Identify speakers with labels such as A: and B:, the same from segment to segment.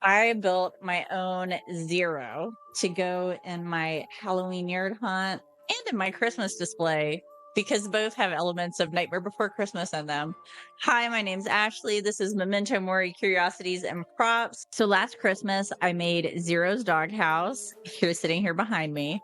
A: I built my own zero to go in my Halloween yard hunt and in my Christmas display because both have elements of Nightmare Before Christmas in them. Hi, my name's Ashley. This is Memento Mori Curiosities and Props. So last Christmas, I made Zero's doghouse. He's sitting here behind me.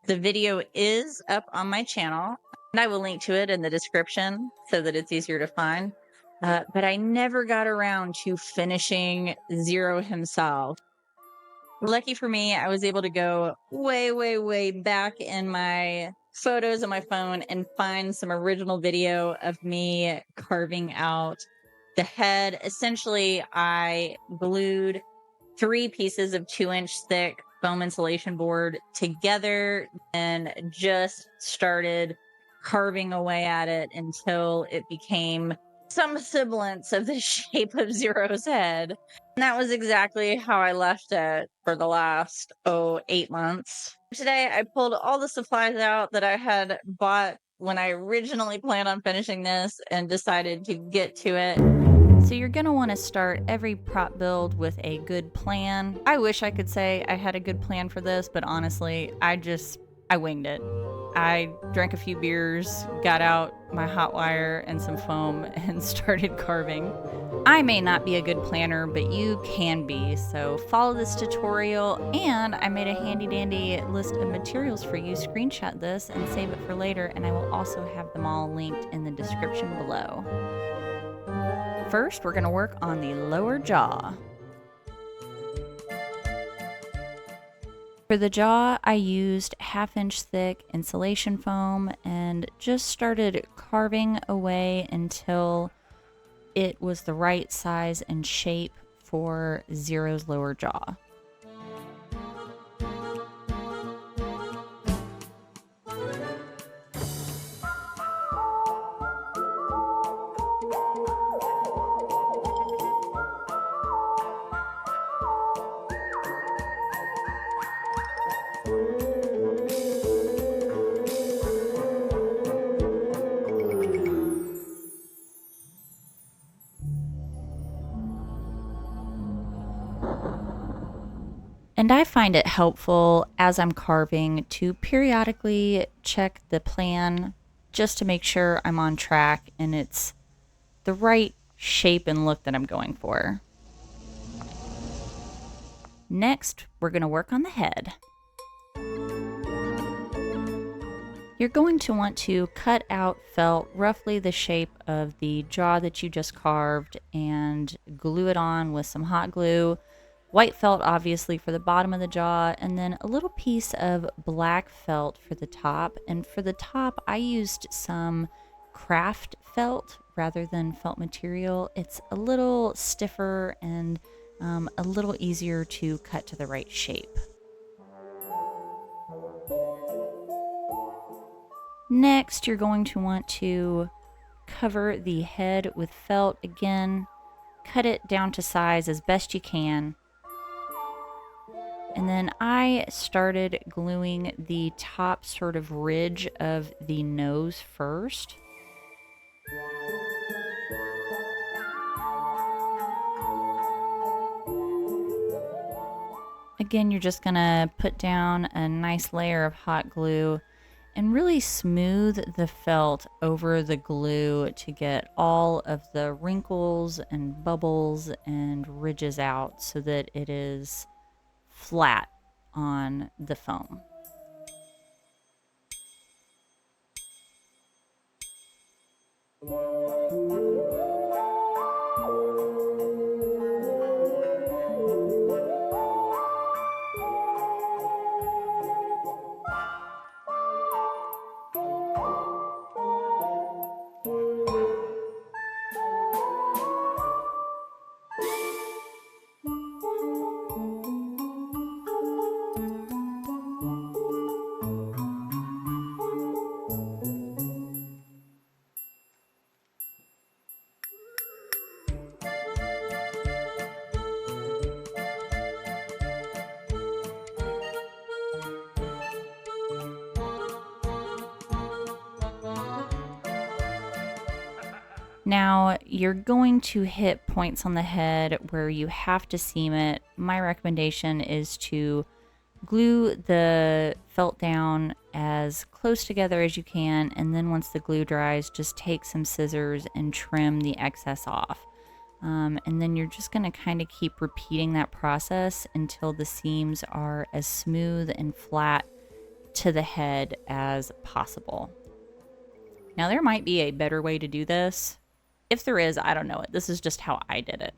A: The video is up on my channel, and I will link to it in the description so that it's easier to find. But I never got around to finishing Zero himself. Lucky for me, I was able to go way, way, way back in my photos on my phone and find some original video of me carving out the head. Essentially, I glued 3 pieces of 2-inch thick foam insulation board together and just started carving away at it until it became some semblance of the shape of Zero's head. And that was exactly how I left it for the last, 8 months. Today, I pulled all the supplies out that I had bought when I originally planned on finishing this and decided to get to it.
B: So you're going to want to start every prop build with a good plan. I wish I could say I had a good plan for this, but honestly, I winged it. I drank a few beers, got out my hot wire and some foam, and started carving. I may not be a good planner, but you can be, so follow this tutorial, and I made a handy dandy list of materials for you. Screenshot this and save it for later, and I will also have them all linked in the description below. First, we're going to work on the lower jaw. For the jaw, I used 1/2-inch thick insulation foam and just started carving away until it was the right size and shape for Zero's lower jaw. And I find it helpful as I'm carving to periodically check the plan just to make sure I'm on track and it's the right shape and look that I'm going for. Next, we're going to work on the head. You're going to want to cut out felt roughly the shape of the jaw that you just carved and glue it on with some hot glue. White felt obviously for the bottom of the jaw, and then a little piece of black felt for the top. And for the top, I used some craft felt rather than felt material. It's a little stiffer and a little easier to cut to the right shape. Next, you're going to want to cover the head with felt again. Cut it down to size as best you can. And then I started gluing the top sort of ridge of the nose first. Again, you're just gonna put down a nice layer of hot glue and really smooth the felt over the glue to get all of the wrinkles and bubbles and ridges out so that it is flat on the foam. Now, you're going to hit points on the head where you have to seam it. My recommendation is to glue the felt down as close together as you can, and then once the glue dries, just take some scissors and trim the excess off. And then you're just going to kind of keep repeating that process until the seams are as smooth and flat to the head as possible. Now, there might be a better way to do this. If there is, I don't know it. This is just how I did it.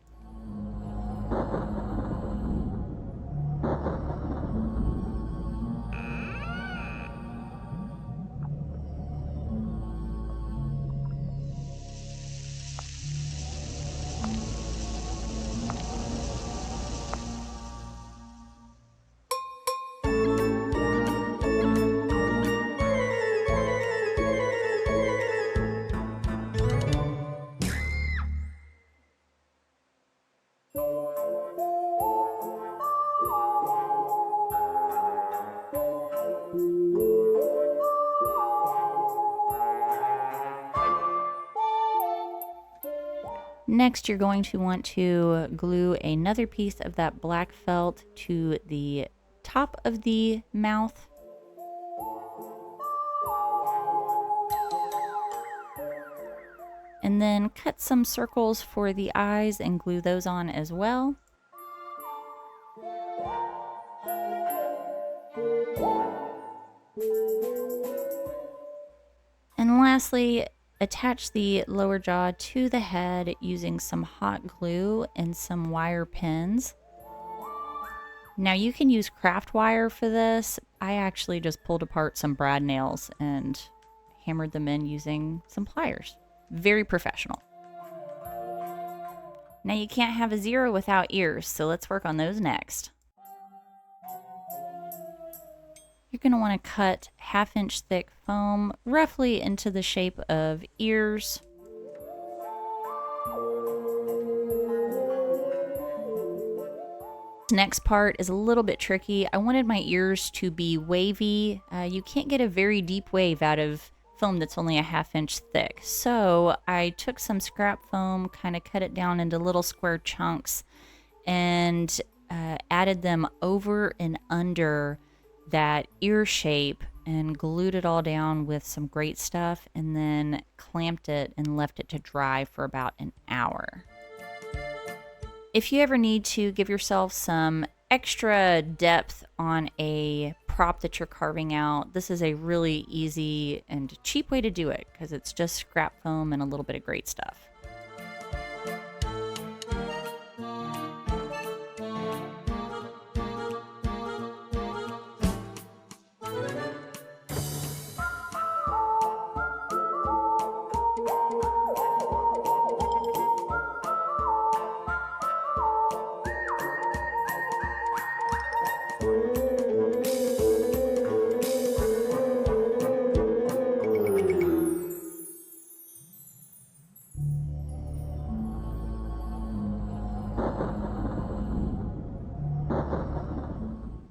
B: Next, you're going to want to glue another piece of that black felt to the top of the mouth. And then cut some circles for the eyes and glue those on as well. And lastly, attach the lower jaw to the head using some hot glue and some wire pins. Now you can use craft wire for this. I actually just pulled apart some brad nails and hammered them in using some pliers. Very professional. Now you can't have a zero without ears, so let's work on those next. You're going to want to cut 1/2 inch thick foam roughly into the shape of ears. Next part is a little bit tricky. I wanted my ears to be wavy. You can't get a very deep wave out of foam that's only 1/2 inch thick. So I took some scrap foam, kind of cut it down into little square chunks, and added them over and under that ear shape and glued it all down with some great stuff, and then clamped it and left it to dry for about an hour. If you ever need to give yourself some extra depth on a prop that you're carving out, this is a really easy and cheap way to do it because it's just scrap foam and a little bit of great stuff.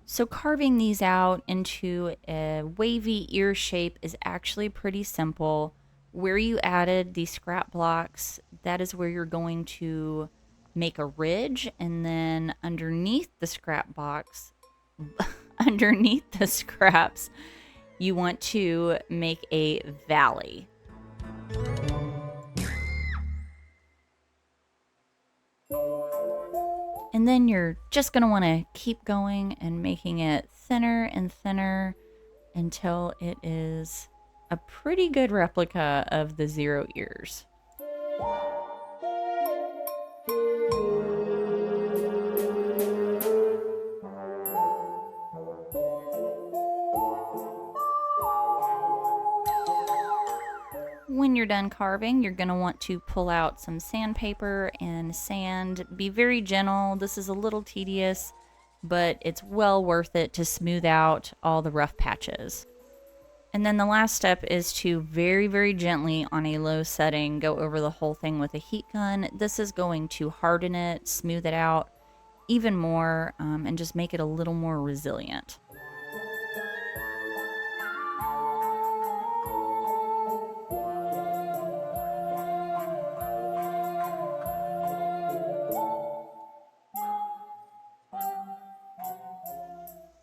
B: So carving these out into a wavy ear shape is actually pretty simple. Where you added the scrap blocks, that is where you're going to make a ridge, and then underneath the scrap box, underneath the scraps, you want to make a valley. And then you're just going to want to keep going and making it thinner and thinner until it is a pretty good replica of the zero ears. When you're done carving, you're going to want to pull out some sandpaper and sand. Be very gentle. This is a little tedious, but it's well worth it to smooth out all the rough patches. And then the last step is to very, very gently on a low setting go over the whole thing with a heat gun. This is going to harden it, smooth it out even more, and just make it a little more resilient.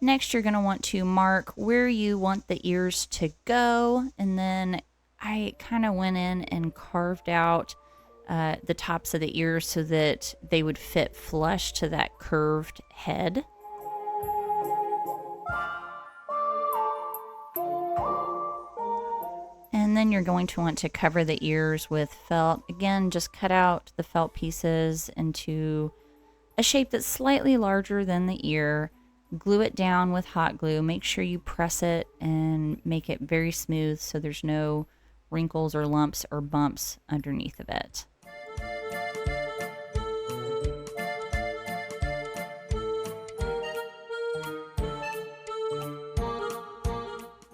B: Next, you're going to want to mark where you want the ears to go. And then I kind of went in and carved out the tops of the ears so that they would fit flush to that curved head. And then you're going to want to cover the ears with felt. Again, just cut out the felt pieces into a shape that's slightly larger than the ear. Glue it down with hot glue. Make sure you press it and make it very smooth so there's no wrinkles or lumps or bumps underneath of it.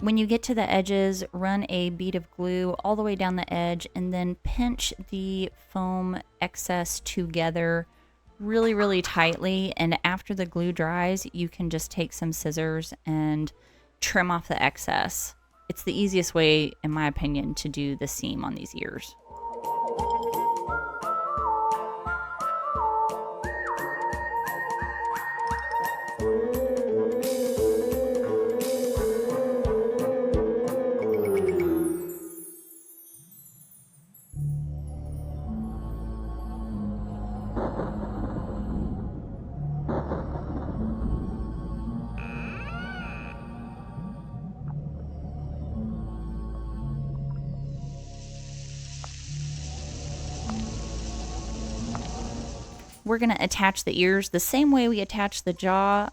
B: When you get to the edges, run a bead of glue all the way down the edge and then pinch the foam excess together really, really tightly. And after the glue dries, you can just take some scissors and trim off the excess. It's the easiest way, in my opinion, to do the seam on these ears. We're going to attach the ears the same way we attach the jaw.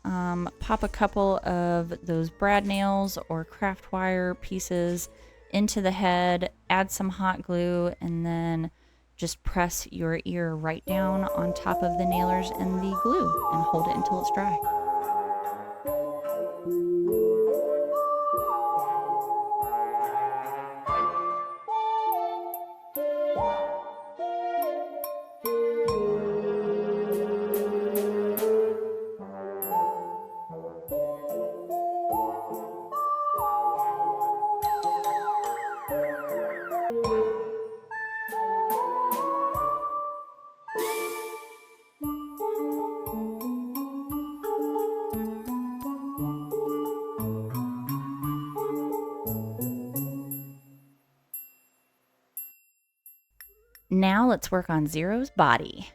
B: Pop a couple of those brad nails or craft wire pieces into the head, add some hot glue, and then just press your ear right down on top of the nailers and the glue and hold it until it's dry. Now let's work on Zero's body.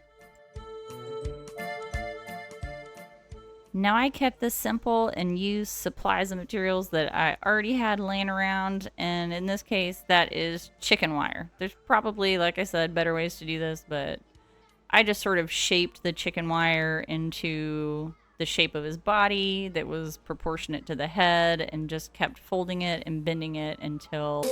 B: Now I kept this simple and used supplies and materials that I already had laying around, and in this case that is chicken wire. There's probably, like I said, better ways to do this, but I just sort of shaped the chicken wire into the shape of his body that was proportionate to the head and just kept folding it and bending it until...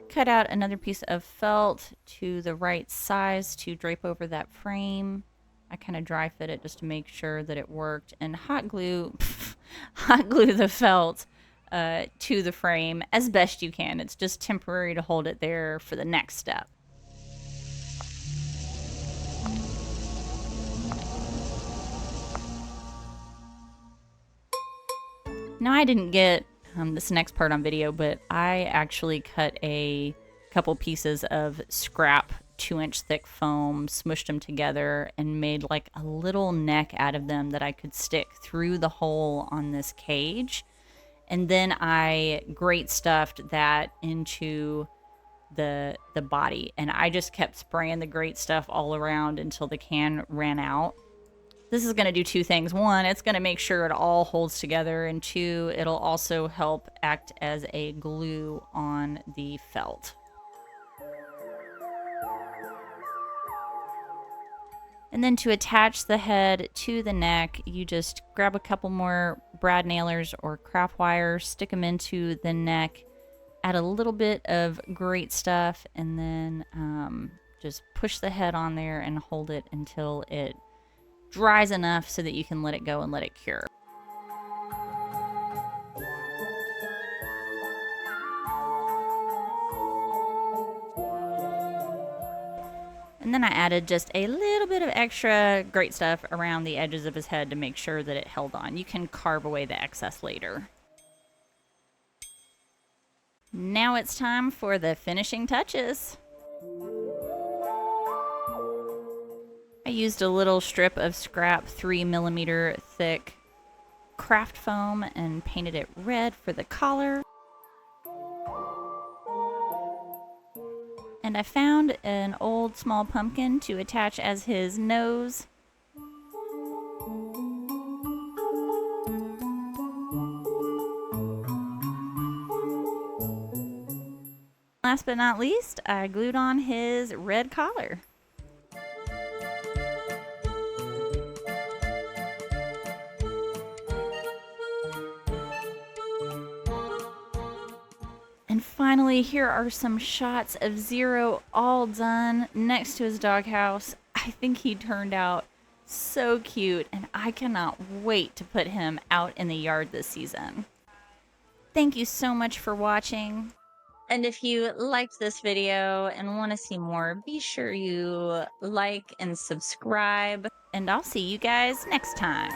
B: Cut out another piece of felt to the right size to drape over that frame. I kind of dry fit it just to make sure that it worked, and hot glue the felt to the frame as best you can. It's just temporary to hold it there for the next step. Now I didn't get this next part on video, but I actually cut a couple pieces of scrap 2-inch thick foam, smushed them together, and made like a little neck out of them that I could stick through the hole on this cage. And then I grate stuffed that into the body, and I just kept spraying the grate stuff all around until the can ran out. This is going to do two things. One, it's going to make sure it all holds together, and two, it'll also help act as a glue on the felt. And then to attach the head to the neck, you just grab a couple more brad nailers or craft wire, stick them into the neck, add a little bit of grate stuff, and then just push the head on there and hold it until it dries enough so that you can let it go and let it cure. And then I added just a little bit of extra great stuff around the edges of his head to make sure that it held on. You can carve away the excess later. Now it's time for the finishing touches. I used a little strip of scrap 3mm thick craft foam and painted it red for the collar. And I found an old small pumpkin to attach as his nose. Last but not least, I glued on his red collar. And finally, here are some shots of Zero all done next to his doghouse. I think he turned out so cute, and I cannot wait to put him out in the yard this season. Thank you so much for watching.
A: And if you liked this video and want to see more, be sure you like and subscribe.
B: And I'll see you guys next time.